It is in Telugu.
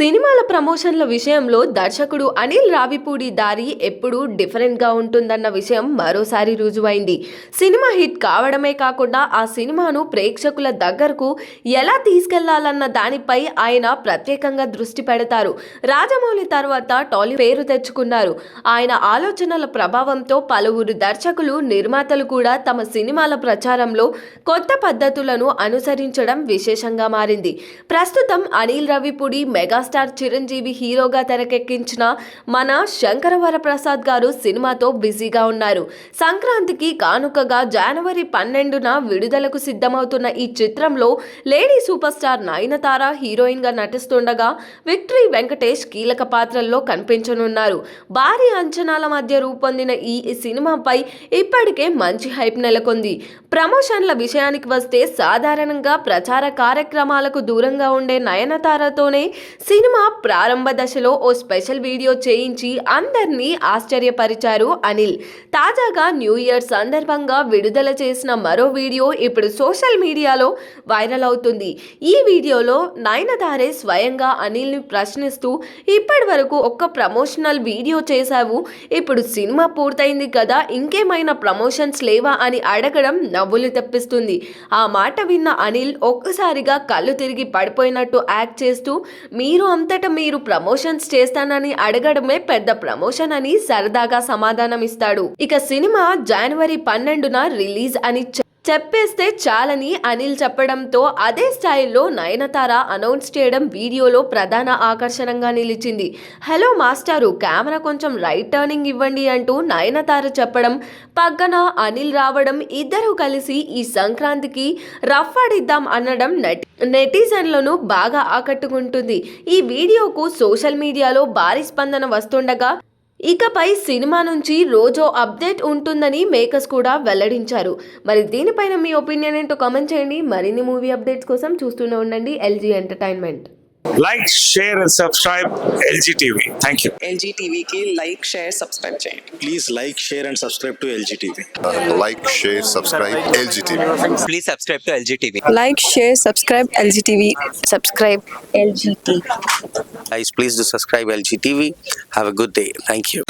సినిమాల ప్రమోషన్ల విషయంలో దర్శకుడు అనిల్ రావిపూడి దారి ఎప్పుడూ డిఫరెంట్గా ఉంటుందన్న విషయం మరోసారి రుజువైంది. సినిమా హిట్ కావడమే కాకుండా ఆ సినిమాను ప్రేక్షకుల దగ్గరకు ఎలా తీసుకెళ్లాలన్న దానిపై ఆయన ప్రత్యేకంగా దృష్టి పెడతారు. రాజమౌళి తర్వాత టాలీవుడ్ పేరు తెచ్చుకున్నారు. ఆయన ఆలోచనల ప్రభావంతో పలువురు దర్శకులు, నిర్మాతలు కూడా తమ సినిమాల ప్రచారంలో కొత్త పద్ధతులను అనుసరించడం విశేషంగా మారింది. ప్రస్తుతం అనిల్ రావిపూడి మెగాస్టార్ చిరంజీవి హీరోగా తెరకెక్కించిన మన శంకరవరప్రసాద్ గారు సినిమాతో బిజీగా ఉన్నారు. సంక్రాంతికి కానుకగా జనవరి 12న విడుదలకు సిద్ధమవుతున్న ఈ చిత్రంలో lady super star Nayanthara heroine గా నటిస్తుండగా విక్టరీ వెంకటేష్ కీలక పాత్రల్లో కనిపించనున్నారు. భారీ అంచనాల మధ్య రూపొందిన ఈ సినిమాపై ఇప్పటికే మంచి హైప్ నెలకొంది. ప్రమోషన్ల విషయానికి వస్తే సాధారణంగా ప్రచార కార్యక్రమాలకు దూరంగా ఉండే నయనతారతోనే సినిమా ప్రారంభ దశలో ఓ స్పెషల్ వీడియో చేయించి అందరినీ ఆశ్చర్యపరిచారు అనిల్. తాజాగా న్యూ ఇయర్ సందర్భంగా విడుదల చేసిన మరో వీడియో ఇప్పుడు సోషల్ మీడియాలో వైరల్ అవుతుంది. ఈ వీడియోలో నయనతారే స్వయంగా అనిల్ని ప్రశ్నిస్తూ, ఇప్పటి వరకు ఒక్క ప్రమోషనల్ వీడియో చేశావు, ఇప్పుడు సినిమా పూర్తయింది కదా, ఇంకేమైనా ప్రమోషన్స్ లేవా అని అడగడం నవ్వులు తెప్పిస్తుంది. ఆ మాట విన్న అనిల్ ఒక్కసారిగా కళ్ళు తిరిగి పడిపోయినట్టు యాక్ట్ చేస్తూ, మీరు అంతటా మీరు ప్రమోషన్స్ చేస్తానని అడగడమే పెద్ద ప్రమోషన్ అని సరదాగా సమాధానం ఇస్తాడు. ఇక సినిమా జనవరి 12న రిలీజ్ అని చెప్పేస్తే చాలని అనిల్ చెప్పడంతో అదే స్టైల్లో నయనతార అనౌన్స్ చేయడం వీడియోలో ప్రధాన ఆకర్షణగా నిలిచింది. హలో మాస్టారు, కెమెరా కొంచెం రైట్ టర్నింగ్ ఇవ్వండి అంటూ నయనతార చెప్పడం, పక్కన అనిల్ రావడం, ఇద్దరు కలిసి ఈ సంక్రాంతికి రఫ్ ఆడిద్దాం అనడం నెటిజన్లను బాగా ఆకట్టుకుంటుంది. ఈ వీడియోకు సోషల్ మీడియాలో భారీ స్పందన వస్తుండగా ఇకపై సినిమా నుంచి రోజో అప్డేట్ ఉంటుందని మేకర్స్ కూడా వెల్లడించారు. మరి దీనిపైన మీ ఒపీనియన్ ఏంటో కామెంట్ చేయండి. మరిన్ని మూవీ అప్డేట్స్ కోసం చూస్తూనే ఉండండి LG entertainment. Like, share and subscribe LG TV. Thank you. LG TV की like, share, subscribe చేయండి. Please like, share and subscribe to LG TV. Like, share, subscribe LG TV. Please subscribe to LG TV. Like, share, subscribe LG TV. Subscribe LG TV. Guys, please do subscribe LG TV. Have a good day. Thank you.